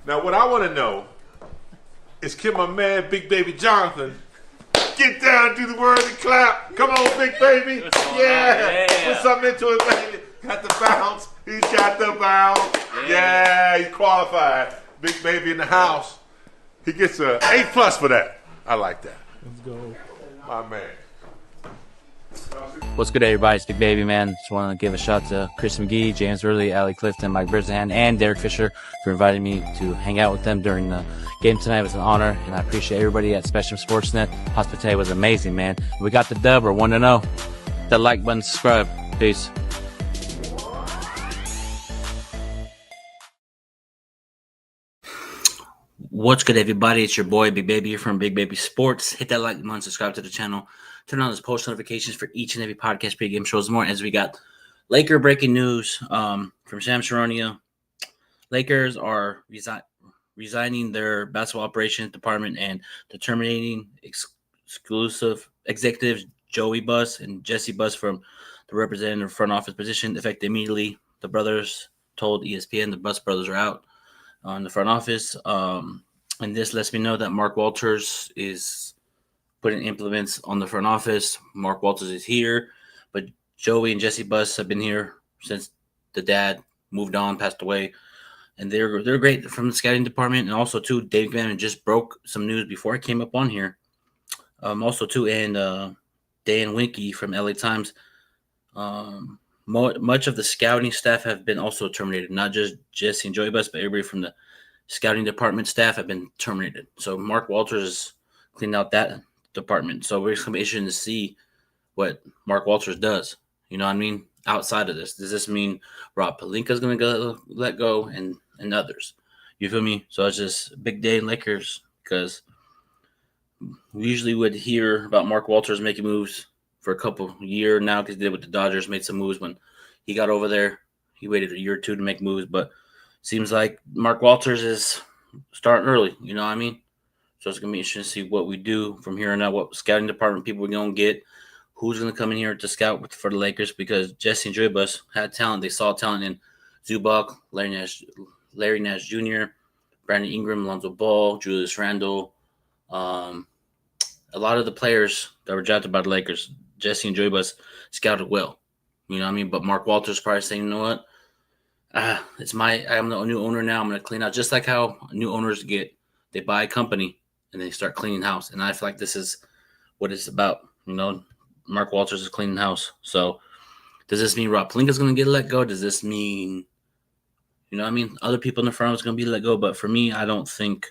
Now, what I want to know is, can my man, Big Baby Jonathan, get down, do the word and clap? Come on, Big Baby. Yeah. Put something into it, baby. Got the bounce. He's got the bounce. Yeah, he's qualified. Big Baby in the house. He gets a A+ for that. I like that. Let's go. My man. What's good, everybody? It's Big Baby, man. Just want to give a shout to Chris McGee, James Worley, Allie Clifton, Mike Brisbahan, and Derek Fisher for inviting me to hang out with them during the game tonight. It was an honor, and I appreciate everybody at Spectrum Sportsnet. Hospitality was amazing, man. We got the dub. We're 1-0. That like button, subscribe. Peace. What's good, everybody? It's your boy, Big Baby, here from Big Baby Sports. Hit that like button, subscribe to the channel. Turn on those post notifications for each and every podcast, pregame shows, more, as we got Laker breaking news from Sam Sharonia. Lakers are resigning their basketball operations department and terminating exclusive executives Joey Buss and Jesse Buss from the representative front office position, effective immediately. The brothers told ESPN the Buss brothers are out on the front office. And this lets me know that Mark Walters is putting implements on the front office. Mark Walters is here, but Joey and Jesse Buss have been here since the dad moved on, passed away. And they're great from the scouting department. And also, too, Dave Bannon just broke some news before I came up on here. Also, too, and Dan Winke from LA Times. Much of the scouting staff have been also terminated. Not just Jesse and Joey Buss, but everybody from the scouting department staff have been terminated. So Mark Walters cleaned out that department. So we're just going to be interested to see what Mark Walters does. You know what I mean? Outside of this, does this mean Rob Pelinka is going to let go and others? You feel me? So it's just a big day in Lakers, because we usually would hear about Mark Walters making moves for a couple years now, because he did with the Dodgers, made some moves when he got over there. He waited a year or two to make moves, but seems like Mark Walters is starting early. You know what I mean? So it's going to be interesting to see what we do from here on out, what scouting department people we're going to get, who's going to come in here to scout for the Lakers, because Jesse and Joey Buss had talent. They saw talent in Zubac, Larry Nash Jr., Brandon Ingram, Lonzo Ball, Julius Randle. A lot of the players that were drafted by the Lakers, Jesse and Joey Buss scouted well. You know what I mean? But Mark Walters probably saying, you know what? I'm the new owner now. I'm going to clean out, just like how new owners they buy a company and they start cleaning house. And I feel like this is what it's about. You know, Mark Walters is cleaning house. So does this mean Rob Pelinka is going to get let go? Does this mean, you know what I mean, other people in the front office going to be let go? But for me, I don't think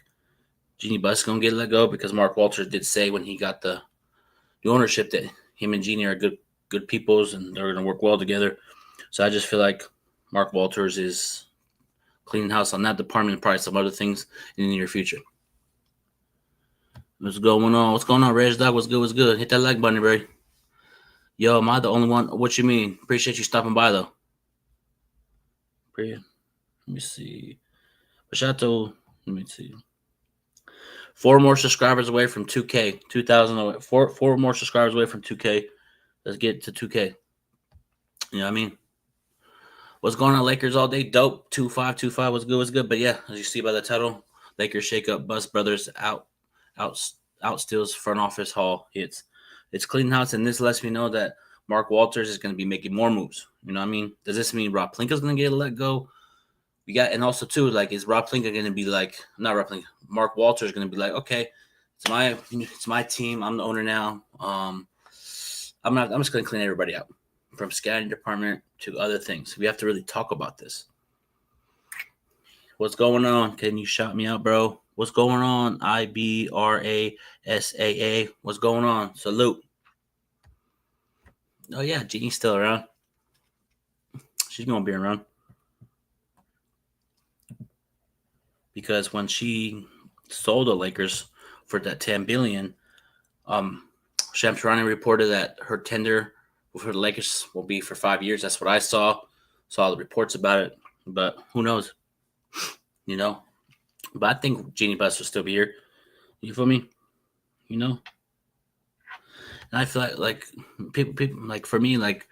Jeannie Buss is going to get let go, because Mark Walters did say when he got the ownership that him and Jeannie are good peoples and they're going to work well together. So I just feel like Mark Walters is cleaning house on that department and probably some other things in the near future. What's going on? What's going on, Reg Dog? What's good? What's good? Hit that like button, bro. Yo, am I the only one? What you mean? Appreciate you stopping by, though. Let me see. Bashato, let me see. 4 more subscribers away from 2K. 2,000 away. Four more subscribers away from 2K. Let's get to 2K. You know what I mean? What's going on, Lakers all day? Dope. 2-5. What's good? But yeah, as you see by the title, Lakers shake up. Buss brothers outsteals front office haul. It's clean house, and this lets me know that Mark Walters is going to be making more moves. You know what I mean? Does this mean Rob Pelinka is going to get let go? And also too, like, is Rob Pelinka going to be like, not Rob Pelinka, Mark Walters going to be like, okay, it's my team. I'm the owner now. I'm just going to clean everybody out, from scouting department to other things. We have to really talk about this. What's going on? Can you shout me out, bro? What's going on? IBRASAA. What's going on? Salute. Oh, yeah, Jeannie's still around. She's going to be around. Because when she sold the Lakers for that $10 billion, Shams Charania reported that her tender for the Lakers will be for 5 years. That's what I saw the reports about it. But who knows? You know? But I think Jeannie Buss will still be here. You feel me? You know? And I feel like people like, for me, like,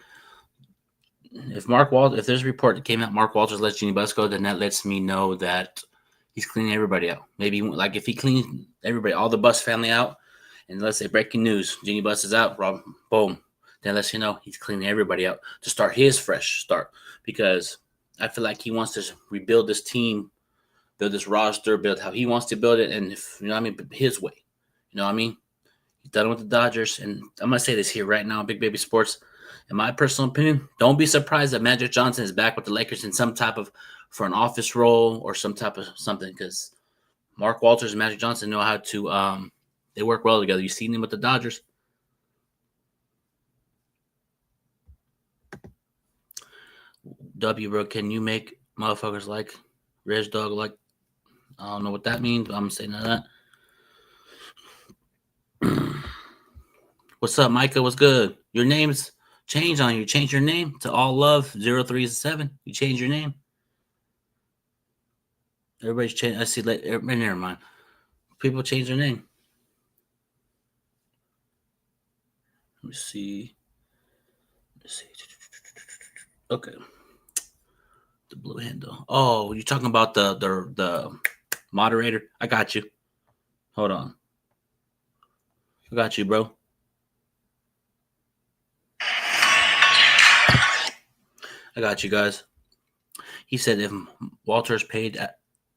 if there's a report that came out Mark Walters lets Jeannie Buss go, then that lets me know that he's cleaning everybody out. Maybe like if he cleans everybody, all the Bus family out, and let's say breaking news, Jeannie Bus is out, Rob, boom, then lets you know he's cleaning everybody out to start his fresh start, because I feel like he wants to rebuild this team, build this roster, build how he wants to build it, and if you know what I mean, his way. You know what I mean? He's done with the Dodgers, and I'm gonna say this here right now, Big Baby Sports. In my personal opinion, don't be surprised that Magic Johnson is back with the Lakers in some type of front office role or some type of something, because Mark Walters and Magic Johnson know how to they work well together. You've seen them with the Dodgers. W, bro, can you make motherfuckers like Reg Dog like? I don't know what that means, but I'm gonna say none of that. What's up, Micah? What's good? Your name's changed on you. Change your name to All Love 037. You change your name. Everybody's changed. I see. Never mind. People change their name. Let me see. Okay. The blue handle. Oh, you're talking about the moderator? I got you. Hold on. I got you, bro. I got you guys. He said if Walters paid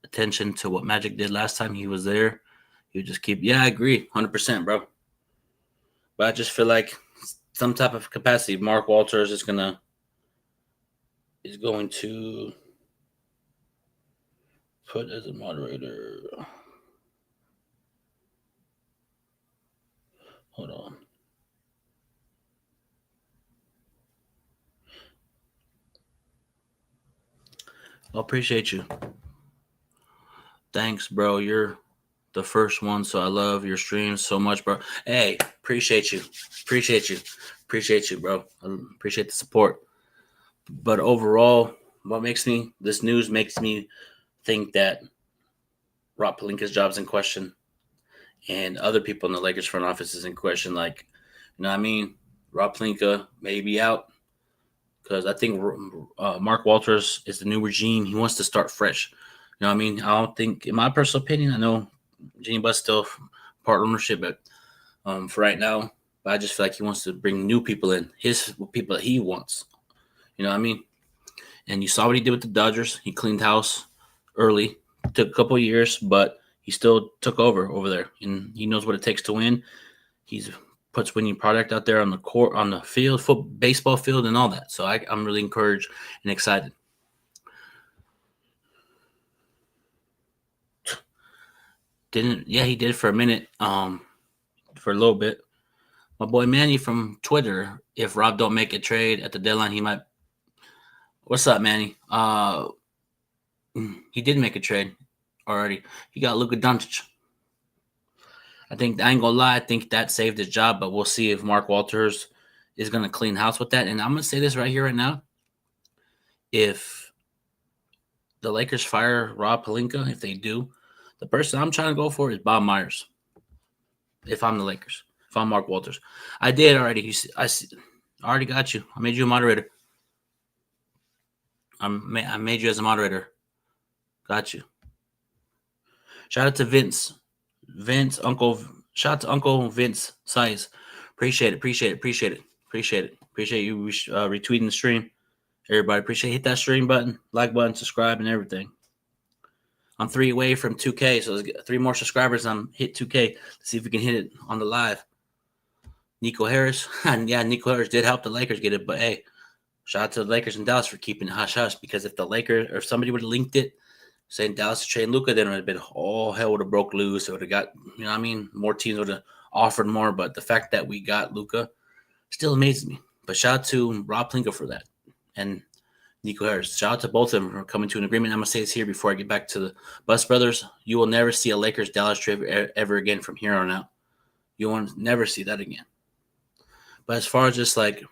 attention to what Magic did last time he was there, he would just keep. Yeah, I agree. 100%, bro. But I just feel like some type of capacity, Mark Walters is going to put as a moderator. Hold on. I appreciate you. Thanks, bro. You're the first one, so I love your streams so much, bro. Hey, appreciate you. Appreciate you, bro. I appreciate the support. But overall, this news makes me think that Rob Pelinka's job's in question, and other people in the Lakers front office is in question. Like, you know what I mean? Rob Pelinka may be out, because I think Mark Walters is the new regime. He wants to start fresh. You know what I mean? I don't think, in my personal opinion, I know Jeannie Buss still part ownership, but for right now, but I just feel like he wants to bring new people in, his people that he wants. You know what I mean? And you saw what he did with the Dodgers. He cleaned house early. It took a couple of years, but he still took over there, and he knows what it takes to win. He's puts winning product out there on the court, on the field, baseball field, and all that. So I'm really encouraged and excited. He did for a minute, for a little bit. My boy Manny from Twitter, if Rob don't make a trade at the deadline, he might. What's up, Manny? He did make a trade already. He got Luka Doncic. I ain't gonna lie, I think that saved his job, but we'll see if Mark Walters is gonna clean house with that. And I'm gonna say this right here, right now. If the Lakers fire Rob Pelinka, if they do, the person I'm trying to go for is Bob Myers. If I'm the Lakers, if I'm Mark Walters, I did already. I already got you. I made you a moderator. I made you as a moderator. Got you. Shout out to Vince, Uncle. Shout out to Uncle Vince Size. Appreciate it. Appreciate you retweeting the stream. Everybody, appreciate it. Hit that stream button, like button, subscribe, and everything. I'm 3 away from 2K, so let's get 3 more subscribers. I'm hit 2K. Let's see if we can hit it on the live. Nico Harris. Yeah, Nico Harris did help the Lakers get it, but hey, shout out to the Lakers and Dallas for keeping it hush-hush, because if the Lakers, or if somebody would have linked it saying Dallas to trade Luka, then it would have been all hell would have broke loose. It would have got, you know what I mean? More teams would have offered more, but the fact that we got Luka still amazes me. But shout out to Rob Pelinka for that. And Nico Harris. Shout out to both of them for coming to an agreement. I'm going to say this here before I get back to the Bus Brothers. You will never see a Lakers-Dallas trade ever again from here on out. You will never see that again. But as far as just like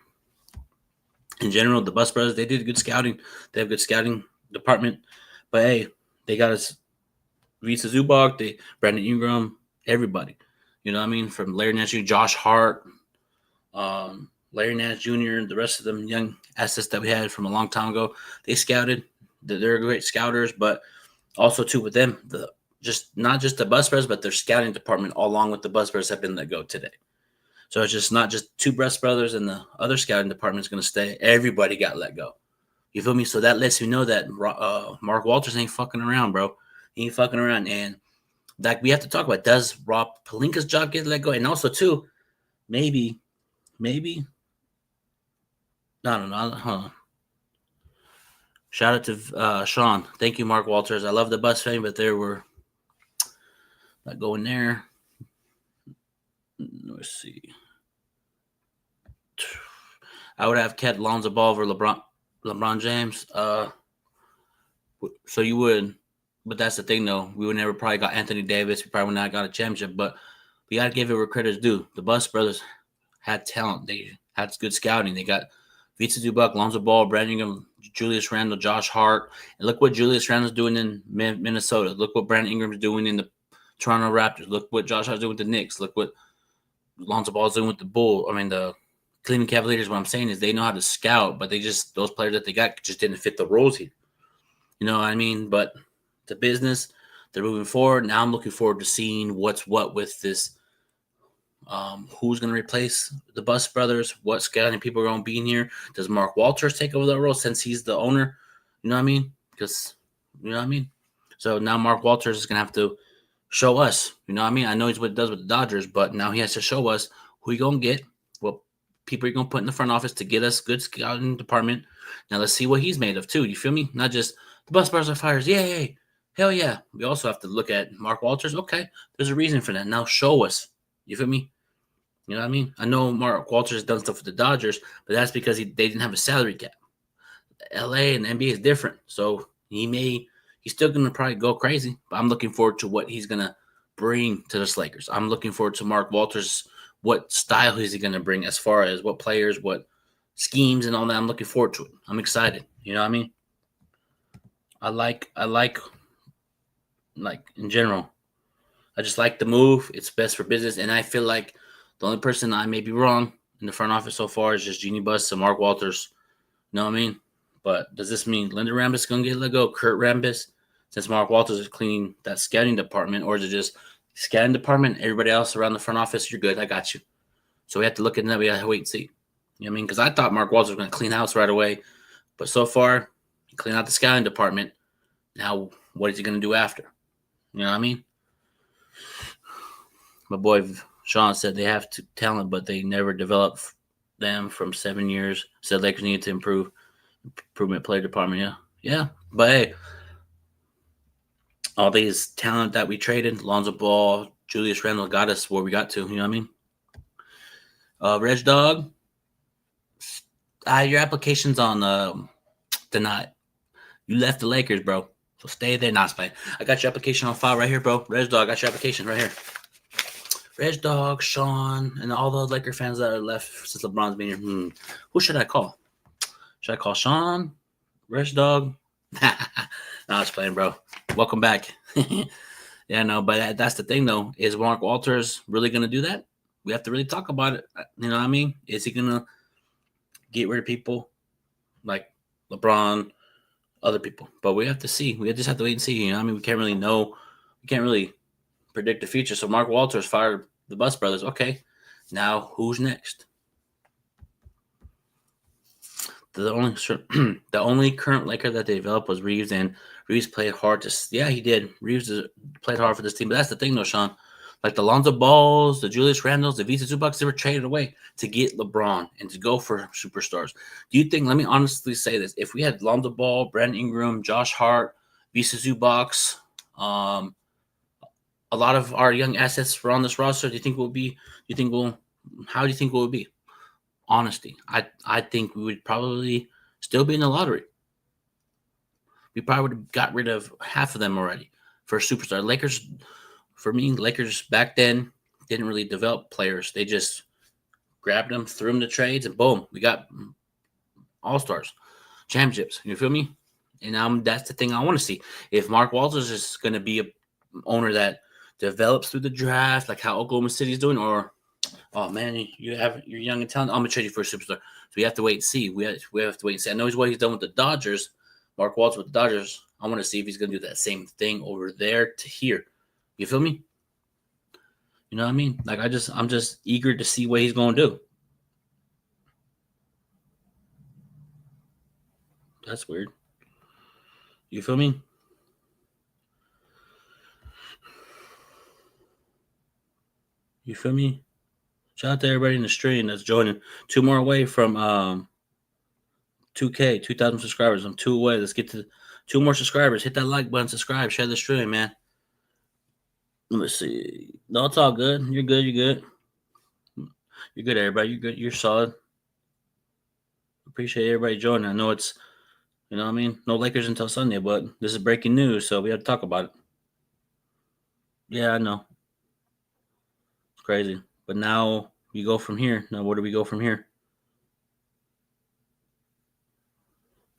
in general, the Bus Brothers, they did good scouting. They have good scouting department. But hey, they got us Visa Zubac, Brandon Ingram, everybody. You know what I mean? From Larry Nance Jr., Josh Hart, Larry Nance Jr., the rest of them young assets that we had from a long time ago. They scouted. They're great scouters, but Also, too, with them, not just the bus brothers, but their scouting department, along with the bus brothers, have been let go today. So it's just not just two bus brothers and the other scouting department is going to stay. Everybody got let go. You feel me? So that lets you know that Mark Walters ain't fucking around, bro. He ain't fucking around. And like we have to talk about, does Rob Pelinka's job get let go? And also, too, maybe, I don't know. Huh. Shout out to Sean. Thank you, Mark Walters. I love the bus fame, but there were not going there. Let's see. I would have kept Lonzo Ball over LeBron James. So you would, but that's the thing, though. We would never probably got Anthony Davis. We probably would not got a championship, but we got to give it where credit's due. The Bus brothers had talent. They had good scouting. They got Vita Zubac, Lonzo Ball, Brandon Ingram, Julius Randle, Josh Hart. And look what Julius Randle's doing in Minnesota. Look what Brandon Ingram's doing in the Toronto Raptors. Look what Josh Hart's doing with the Knicks. Look what Lonzo Ball's doing with the Cleveland Cavaliers. What I'm saying is they know how to scout, but those players that they got just didn't fit the roles here. You know what I mean? But the business, they're moving forward. Now I'm looking forward to seeing what's what with this. Who's going to replace the Bus brothers? What scouting people are going to be in here? Does Mark Walters take over that role since he's the owner? You know what I mean? Because, you know what I mean? So now Mark Walters is going to have to show us. You know what I mean? I know he's what he does with the Dodgers, but now he has to show us who you're going to get, what people you're going to put in the front office to get us good scouting department. Now let's see what he's made of, too. You feel me? Not just the Bus brothers are fires. Yay. Hell yeah. We also have to look at Mark Walters. Okay, there's a reason for that. Now show us. You feel me? You know what I mean? I know Mark Walters has done stuff with the Dodgers, but that's because they didn't have a salary cap. LA and the NBA is different. So he's still going to probably go crazy, but I'm looking forward to what he's going to bring to the Lakers. I'm looking forward to Mark Walters, what style is he going to bring as far as what players, what schemes and all that. I'm looking forward to it. I'm excited. You know what I mean? I like in general, I just like the move. It's best for business. And I feel like the only person I may be wrong in the front office so far is just Jeannie Buss and Mark Walters. You know what I mean? But does this mean Linda Rambis is going to get let go? Kurt Rambis, since Mark Walters is cleaning that scouting department? Or is it just scouting department, everybody else around the front office, you're good, I got you. So we have to look at that. We have to wait and see. You know what I mean? Because I thought Mark Walters was going to clean house right away. But so far, he cleaned out the scouting department. Now, what is he going to do after? You know what I mean? My boy Sean said they have talent, but they never develop them from 7 years. Said Lakers need to improvement player department. Yeah. But hey, all these talent that we traded, Lonzo Ball, Julius Randle, got us where we got to. You know what I mean? Reg Dog, your application's on denied. You left the Lakers, bro. So stay there. Not playing. I got your application on file right here, bro. Reg Dog, I got your application right here. Reg Dog, Sean, and all the Laker fans that are left since LeBron's been here. Who should I call? Should I call Sean? Reg Dog? No, I was playing, bro. Welcome back. Yeah, no, but that's the thing, though. Is Mark Walters really going to do that? We have to really talk about it. You know what I mean? Is he going to get rid of people like LeBron, other people? But we have to see. We just have to wait and see. You know what I mean? We can't really know. We can't really predict the future. So Mark Walters fired the Bus brothers. Okay, now who's next? The only current Laker that they developed was Reeves, and Reeves played hard he did. Reeves played hard for this team, but that's the thing, though, Sean. Like the Lonzo Balls, the Julius Randles, the Vita Zubacs, they were traded away to get LeBron and to go for superstars. Do you think? Let me honestly say this: if we had Lonzo Ball, Brandon Ingram, Josh Hart, Vita Zubacs, a lot of our young assets were on this roster, how do you think it would be? Honesty, I think we would probably still be in the lottery. We probably would have got rid of half of them already for a superstar. Lakers back then didn't really develop players. They just grabbed them, threw them to trades, and boom, we got all-stars, championships. You feel me? And that's the thing I want to see. If Mark Walters is going to be a owner that develops through the draft, like how Oklahoma City is doing, or oh man, you're young and talented, I'm gonna trade you for a superstar. So we have to wait and see. We have to wait and see. I know what he's done with the Dodgers, Mark Walters with the Dodgers. I want to see if he's going to do that same thing over there to here. You feel me? You know what I mean? Like I'm just eager to see what he's going to do. That's weird. You feel me? You feel me? Shout out to everybody in the stream that's joining. 2 more away from 2K, 2,000 subscribers. I'm 2 away. Let's get to 2 more subscribers. Hit that like button, subscribe, share the stream, man. Let me see. No, it's all good. You're good. You're good. You're good, everybody. You're good. You're solid. Appreciate everybody joining. I know it's, you know what I mean? No Lakers until Sunday, but this is breaking news, so we have to talk about it. Yeah, I know. It's crazy. But now we go from here. Now, where do we go from here?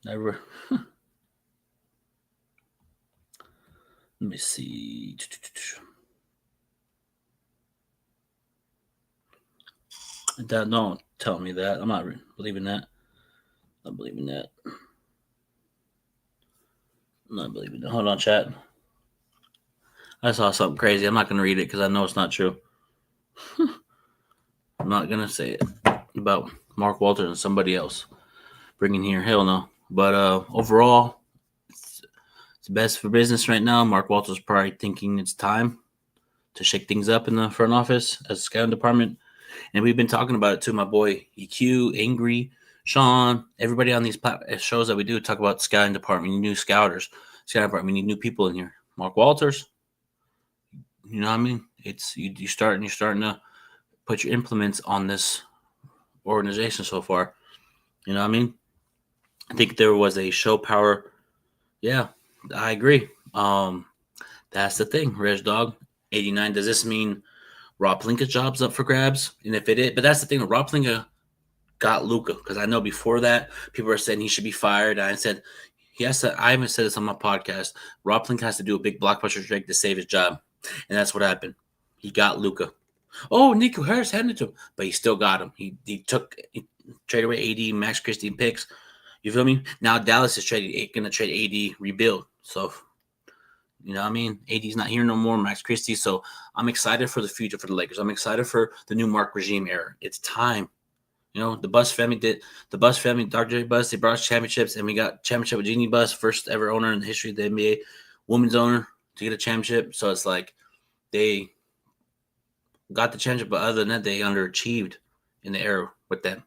Never. Let me see. Don't tell me that. I'm not believing that. I'm not believing that. I'm not believing that. Hold on, chat. I saw something crazy. I'm not going to read it because I know it's not true. I'm not going to say it about Mark Walters and somebody else bringing here. Hell no. But overall, it's best for business right now. Mark Walters probably thinking it's time to shake things up in the front office as a scouting department. And we've been talking about it too. My boy EQ, Angry, Sean, everybody on these shows that we do talk about scouting department. We need new scouters. Scouting department. We need new people in here. Mark Walters. You know what I mean? It's you're starting to put your implements on this organization so far. You know what I mean? I think there was a show power. Yeah, I agree. That's the thing, Reg Dog. 89. Does this mean Rob Pelinka's job's up for grabs? And if it is, but that's the thing. Rob Pelinka got Luka because I know before that people are saying he should be fired. I said he has to. I haven't said this on my podcast. Rob Pelinka has to do a big blockbuster trade to save his job, and that's what happened. He got Luka. Oh, Nico Harris handed it to him, but he still got him. He traded away AD, Max Christie picks. You feel me? Now Dallas is going to trade AD, rebuild. So, you know what I mean? AD's not here no more, Max Christie. So I'm excited for the future for the Lakers. I'm excited for the new Mark regime era. It's time. You know, the Bus family, Dr. J Bus, they brought us championships, and we got championship with Jeannie Bus, first ever owner in the history of the NBA, women's owner to get a championship. So it's like they got the championship, but other than that, they underachieved in the era with them.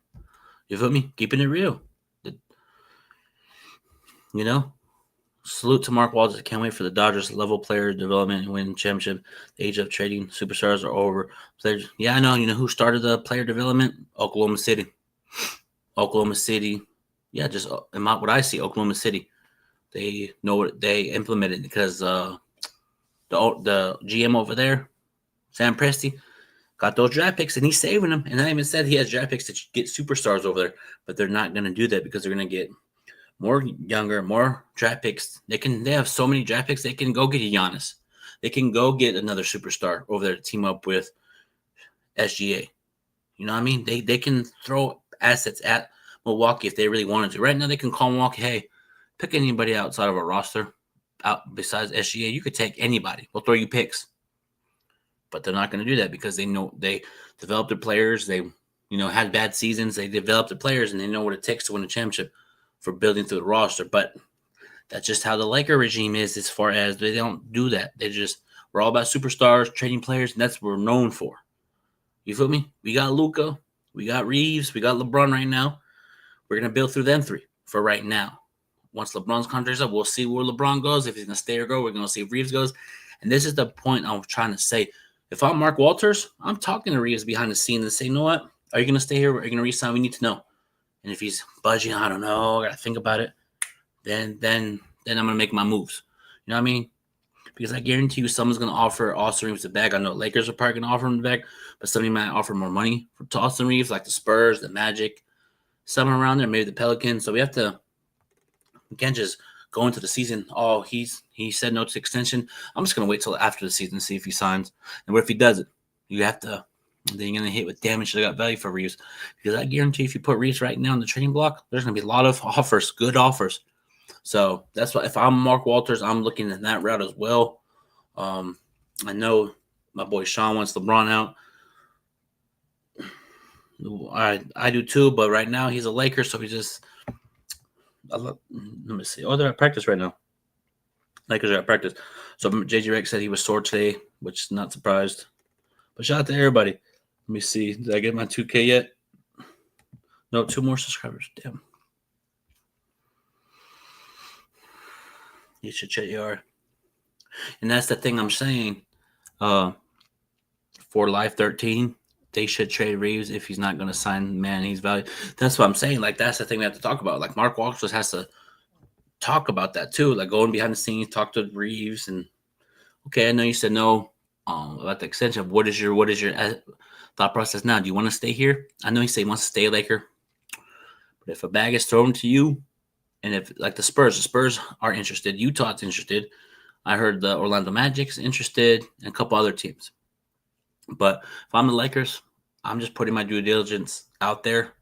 You feel me? Keeping it real. You know? Salute to Mark Walters. Can't wait for the Dodgers level player development and win championship. The age of trading superstars are over. Players, yeah, I know. You know who started the player development? Oklahoma City. Yeah, just what I see, Oklahoma City. They know what they implemented because the GM over there, Sam Presti, got those draft picks and he's saving them. And I even said he has draft picks to get superstars over there, but they're not going to do that because they're going to get more younger, more draft picks. They have so many draft picks. They can go get a Giannis. They can go get another superstar over there to team up with SGA. You know what I mean? They can throw assets at Milwaukee if they really wanted to. Right now, they can call Milwaukee, hey, pick anybody outside of our roster out besides SGA. You could take anybody. We'll throw you picks. But they're not going to do that because they know they developed their players. They, had bad seasons. They developed the players, and they know what it takes to win a championship for building through the roster. But that's just how the Laker regime is as far as they don't do that. We're all about superstars, trading players, and that's what we're known for. You feel me? We got Luka, we got Reeves, we got LeBron right now. We're going to build through them three for right now. Once LeBron's contract's up, we'll see where LeBron goes. If he's going to stay or go, we're going to see if Reeves goes. And this is the point I'm trying to say. If I'm Mark Walters, I'm talking to Reeves behind the scenes and say, you know what? Are you going to stay here? Are you going to re-sign? We need to know. And if he's budging, I don't know, I got to think about it. Then I'm going to make my moves. You know what I mean? Because I guarantee you someone's going to offer Austin Reeves the bag. I know Lakers are probably going to offer him the bag, but somebody might offer more money to Austin Reeves, like the Spurs, the Magic, someone around there, maybe the Pelicans. So we can't just go into the season. Oh, he said no to extension. I'm just going to wait till after the season to see if he signs. And what if he doesn't? Then you're going to hit with damage that got value for Reeves. Because I guarantee if you put Reeves right now on the trading block, there's going to be a lot of offers, good offers. So that's why if I'm Mark Walters, I'm looking in that route as well. I know my boy Sean wants LeBron out. I do too, but right now he's a Laker, so he just. Let me see. Oh, they're at practice right now. Lakers are at practice. So JJ Redick said he was sore today, which is not surprised. But shout out to everybody. Let me see. Did I get my 2K yet? No, 2 more subscribers. Damn. You should check your. And that's the thing I'm saying. For Life 13, they should trade Reeves if he's not going to sign man. He's valued. That's what I'm saying. Like, that's the thing we have to talk about. Like, Mark Walters has to talk about that too. Like, going behind the scenes, talk to Reeves. And, okay, I know you said no about the extension. What is your thought process now? Do you want to stay here? I know you say he wants to stay a Laker. But if a bag is thrown to you, and if, like, the Spurs are interested. Utah's interested. I heard the Orlando Magic's interested and a couple other teams. But if I'm the Lakers, I'm just putting my due diligence out there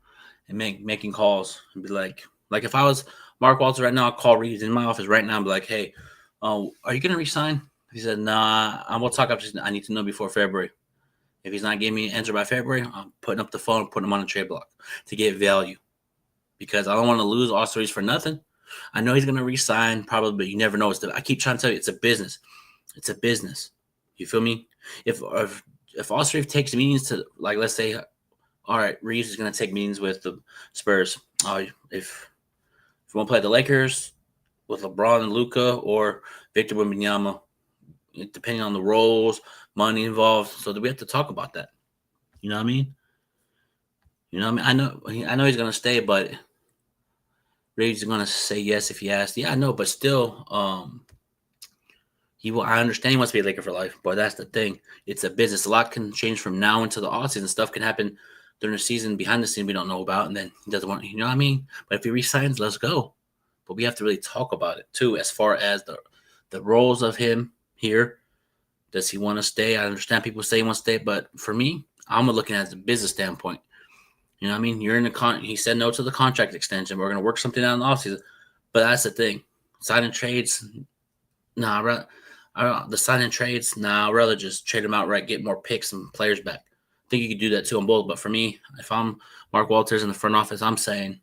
and making calls and be like if I was Mark Walters right now, I'll call Reeves in my office right now and be like, hey, are you going to resign? He said, nah, we'll talk after. I need to know before February. If he's not giving me an answer by February, I'm putting up the phone, putting him on a trade block to get value because I don't want to lose Austin Reeves for nothing. I know he's going to resign probably, but you never know. I keep trying to tell you, it's a business. It's a business. You feel me? If Austin Reeves takes meetings to, like, let's say, all right, Reeves is going to take meetings with the Spurs. If you want to play the Lakers with LeBron and Luka or Victor Wembanyama, depending on the roles, money involved. So we have to talk about that. You know what I mean? I know he's going to stay, but Reeves is going to say yes if he asks. Yeah, I know, but still, I understand he wants to be a Laker for life, but that's the thing. It's a business. A lot can change from now until the offseason. Stuff can happen during the season, behind the scene we don't know about, and then he doesn't want, you know what I mean? But if he resigns, let's go. But we have to really talk about it too, as far as the roles of him here. Does he want to stay? I understand people say he wants to stay, but for me, I'm looking at the business standpoint. You know what I mean? You're in the he said no to the contract extension. We're going to work something out in the offseason. But that's the thing. Signing trades, nah, the signing trades, nah, I'd rather just trade them outright, get more picks and players back. I think you could do that too on both. But for me, if I'm Mark Walters in the front office, I'm saying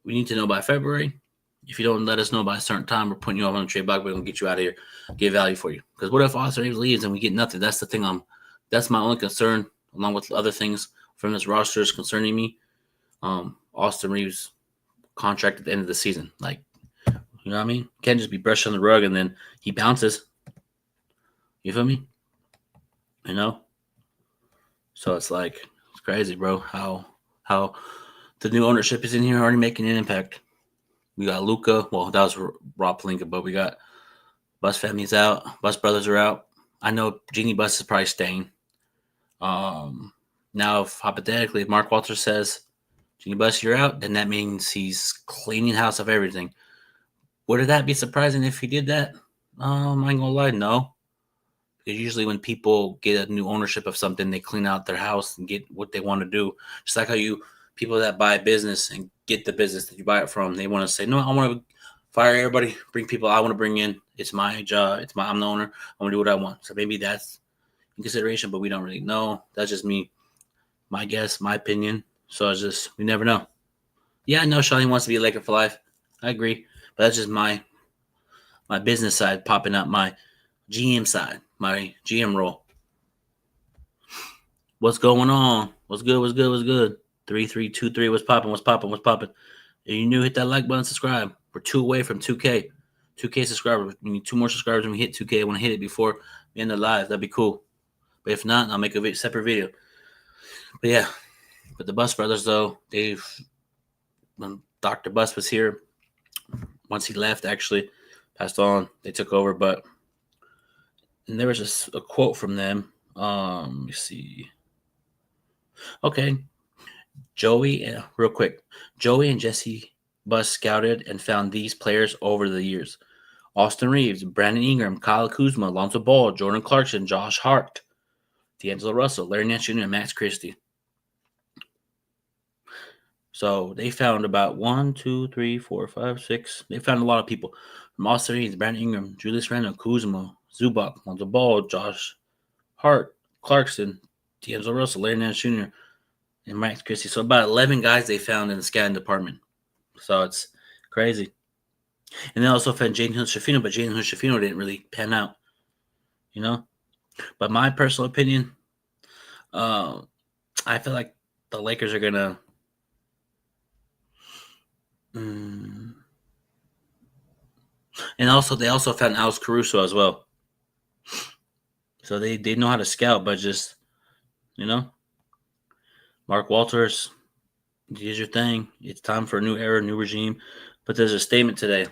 we need to know by February. If you don't let us know by a certain time, we're putting you on the trade block. We're going to get you out of here, get value for you. Because what if Austin Reeves leaves and we get nothing? That's the thing. That's my only concern, along with other things from this roster is concerning me. Austin Reeves contract at the end of the season. Like, you know what I mean? Can't just be brushed on the rug and then he bounces. You feel me? You know? So it's like, it's crazy, bro, how the new ownership is in here already making an impact. We got Luka. Well, that was Rob Pelinka, but we got Bus family's out. Bus brothers are out. I know Jeannie Bus is probably staying. Now, if hypothetically, if Mark Walters says, Jeannie Bus, you're out, then that means he's cleaning house of everything. Would that be surprising if he did that? I ain't gonna lie, no. Because usually when people get a new ownership of something, they clean out their house and get what they want to do. Just like how people that buy a business and get the business that you buy it from, they want to say, no, I want to fire everybody, bring people I want to bring in. It's my job. I'm the owner. I want to do what I want. So maybe that's in consideration, but we don't really know. That's just me, my guess, my opinion. So it's just, we never know. Yeah, I know Shawnee wants to be a Laker for life. I agree. But that's just my business side popping up, my GM side, my GM role. What's going on? What's good? 3323. What's popping? If you're new, hit that like button, subscribe. We're 2 away from 2K. 2K subscribers. We need 2 more subscribers when we hit 2K. I want to hit it before we end the live. That'd be cool. But if not, I'll make a separate video. But yeah. But the Bus brothers, though, when Dr. Bus was here, once he left, actually, passed on, they took over. And there was just a quote from them. Let me see. Okay. Real quick. Joey and Jesse Bus scouted and found these players over the years. Austin Reeves, Brandon Ingram, Kyle Kuzma, Lonzo Ball, Jordan Clarkson, Josh Hart, D'Angelo Russell, Larry Nance Jr., and Max Christie. So they found about 1, 2, 3, 4, 5, 6. They found a lot of people from Austin Reeves, Brandon Ingram, Julius Randle, Kuzma, Zubac, Lonzo Ball, Josh Hart, Clarkson, D'Angelo Russell, Larry Nance Jr., and Max Christie. So about 11 guys they found in the scouting department. So it's crazy. And they also found Jaden Hood-Schifino, but Jaden Hood-Schifino didn't really pan out, you know. But my personal opinion, I feel like the Lakers are gonna. And also, they also found Alex Caruso as well. So they know how to scout, but just, Mark Walters, here's your thing. It's time for a new era, new regime. But there's a statement today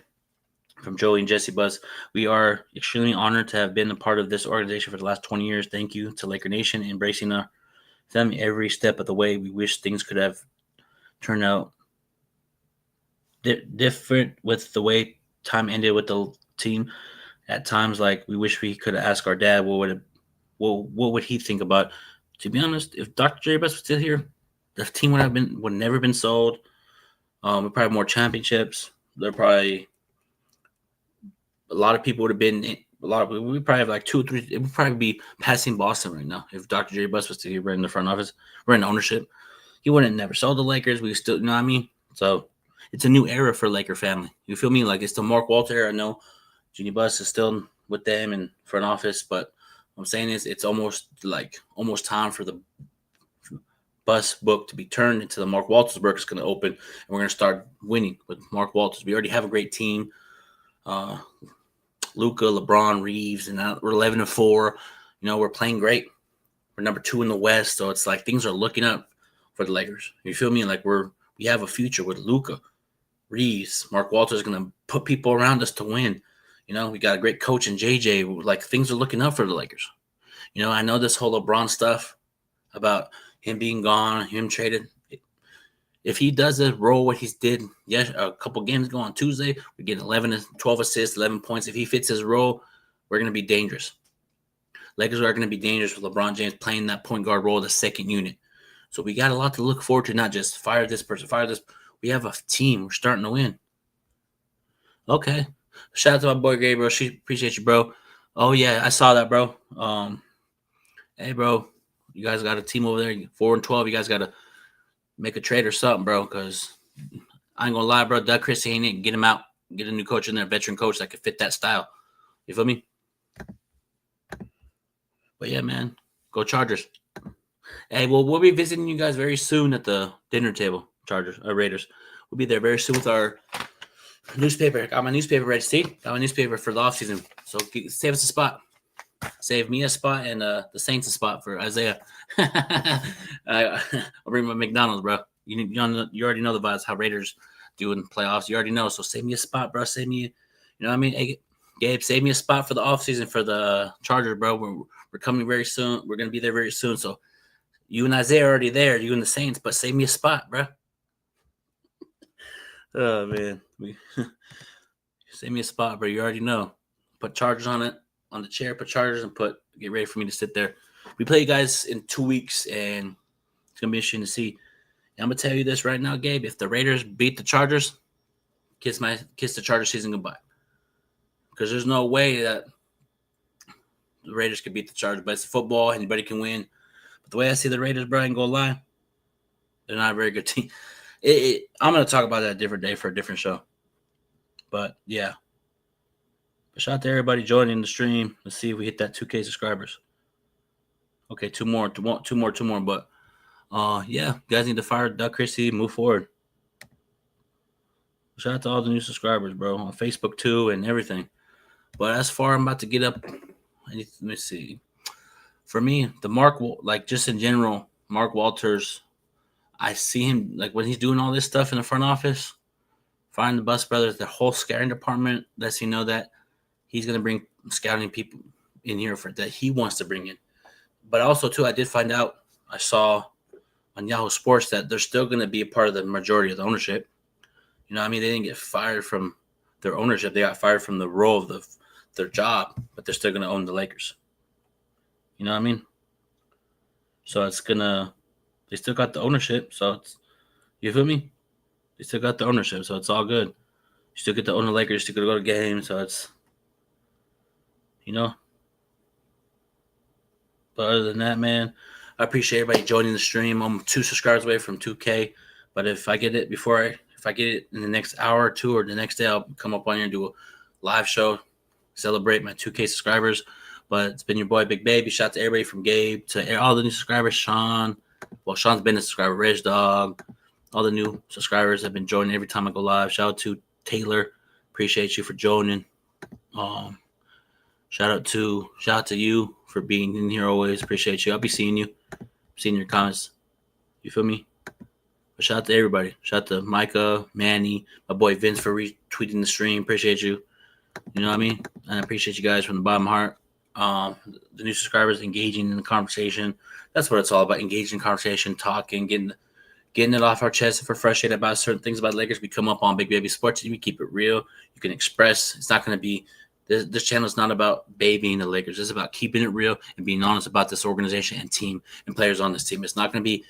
from Joey and Jesse Buzz. We are extremely honored to have been a part of this organization for the last 20 years. Thank you to Laker Nation, embracing them every step of the way. We wish things could have turned out different with the way time ended with the team. At times, like, we wish we could have asked our dad what would he think about. To be honest, if Dr. J. Bus was still here, the team would never been sold. We probably have more championships. There probably a lot of people would have been. We probably have like 2 or 3. It would probably be passing Boston right now if Dr. J. Bus was still here. We're in the front office. We're in ownership. He wouldn't have never sold the Lakers. We still, you know what I mean? So it's a new era for Laker family. You feel me? Like, it's the Mark Walter era. I know Jeannie Buss is still with them in front office, but what I'm saying is it's almost time for the Bus book to be turned into the Mark Walters book. It's going to open, and we're going to start winning with Mark Walters. We already have a great team. Luka, LeBron, Reeves, and we're 11-4. We're playing great. We're number 2 in the West, so it's like things are looking up for the Lakers. You feel me? Like, we have a future with Luka, Reeves. Mark Walters is going to put people around us to win. We got a great coach in JJ. Like, things are looking up for the Lakers. I know this whole LeBron stuff about him being gone, him traded. If he does a role what he did a couple games ago on Tuesday, we get 11 and 12 assists, 11 points. If he fits his role, we're going to be dangerous. Lakers are going to be dangerous with LeBron James playing that point guard role, the second unit. So we got a lot to look forward to, not just fire this person, fire this. We have a team. We're starting to win. Okay. Shout out to my boy Gabriel. She appreciate you, bro. Oh, yeah, I saw that, bro. Hey, bro, you guys got a team over there, 4-12. You guys got to make a trade or something, bro, because I ain't going to lie, bro. Doug Christie ain't it. Get him out. Get a new coach in there, veteran coach that could fit that style. You feel me? But, yeah, man, go Chargers. Hey, well, we'll be visiting you guys very soon at the dinner table, Raiders. We'll be there very soon with our newspaper. Got my newspaper ready. See? Got my newspaper for the offseason. So save us a spot. Save me a spot and the Saints a spot for Isaiah. I'll bring my McDonald's, bro. You already know the vibes, how Raiders do in playoffs. You already know. So save me a spot, bro. Save me, you know what I mean? Hey, Gabe, save me a spot for the offseason for the Chargers, bro. We're coming very soon. We're going to be there very soon. So you and Isaiah are already there, you and the Saints, but save me a spot, bro. Oh, man. Save me a spot, bro. You already know. Put Chargers on it. On the chair, put Chargers, and get ready for me to sit there. We play you guys in 2 weeks, and it's gonna be interesting to see. And I'm gonna tell you this right now, Gabe. If the Raiders beat the Chargers, kiss the Chargers season goodbye. Because there's no way that the Raiders could beat the Chargers. But it's football, anybody can win. But the way I see the Raiders, bro, I ain't gonna lie, they're not a very good team. I'm gonna talk about that a different day for a different show. But yeah. But shout out to everybody joining the stream. Let's see if we hit that 2K subscribers. Okay, two more. But yeah, you guys need to fire Doug Christie, move forward. Shout out to all the new subscribers, bro, on Facebook too and everything. But as far I'm about to get up, let me see. For me, just in general, Mark Walters, I see him like when he's doing all this stuff in the front office, firing the Bus brothers, the whole scouting department lets you know that he's going to bring scouting people in here that he wants to bring in. But also, too, I did find out, I saw on Yahoo Sports that they're still going to be a part of the majority of the ownership. You know what I mean? They didn't get fired from their ownership. They got fired from the role of their job, but they're still going to own the Lakers. You know what I mean? So they still got the ownership. So you feel me? They still got the ownership, so it's all good. You still get to own the Lakers. You still get to go to games, so it's, you know. But other than that, man, I appreciate everybody joining the stream. I'm 2 subscribers away from 2K, but if I get it if I get it in the next hour or two or the next day, I'll come up on here and do a live show, celebrate my 2K subscribers. But it's been your boy Big Baby. Shout out to everybody from Gabe to all the new subscribers. Sean, well, Sean's been a subscriber. Reg Dog, all the new subscribers have been joining every time I go live. Shout out to Taylor. Appreciate you for joining. Shout out to you for being in here always. Appreciate you. I'll be seeing you. Seeing your comments. You feel me? But shout out to everybody. Shout out to Micah, Manny, my boy Vince for retweeting the stream. Appreciate you. You know what I mean? And I appreciate you guys from the bottom of my heart. The new subscribers engaging in the conversation. That's what it's all about. Engaging in conversation, talking, getting it off our chest. If we're frustrated about certain things about Lakers, we come up on Big Baby Sports. We keep it real. You can express. It's not going to be this channel is not about babying the Lakers. It's about keeping it real and being honest about this organization and team and players on this team. It's not going to be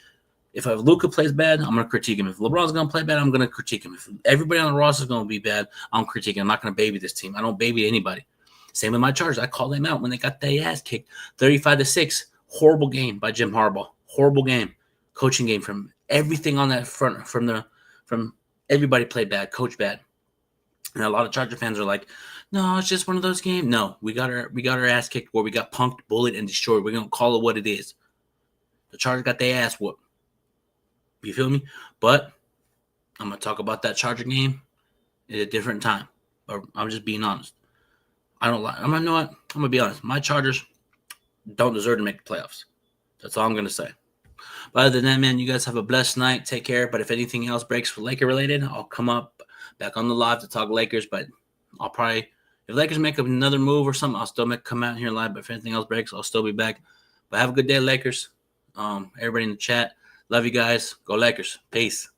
if Luka plays bad, I'm going to critique him. If LeBron's going to play bad, I'm going to critique him. If everybody on the roster is going to be bad, I'm critiquing. I'm not going to baby this team. I don't baby anybody. Same with my Chargers. I called them out when they got their ass kicked. 35-6. Horrible game by Jim Harbaugh. Horrible game. Coaching game from everything on that front. From everybody played bad. Coach bad. And a lot of Charger fans are like, no, it's just one of those games. No, we got our ass kicked where we got punked, bullied, and destroyed. We're going to call it what it is. The Chargers got their ass whooped. You feel me? But I'm going to talk about that Charger game at a different time. But I'm just being honest. I don't lie. I'm going to be honest. My Chargers don't deserve to make the playoffs. That's all I'm going to say. But other than that, man, you guys have a blessed night. Take care. But if anything else breaks for Laker related, I'll come up back on the live to talk Lakers. But I'll probably, if Lakers make up another move or something, I'll still come out here live. But if anything else breaks, I'll still be back. But have a good day, Lakers. Everybody in the chat. Love you guys. Go Lakers. Peace.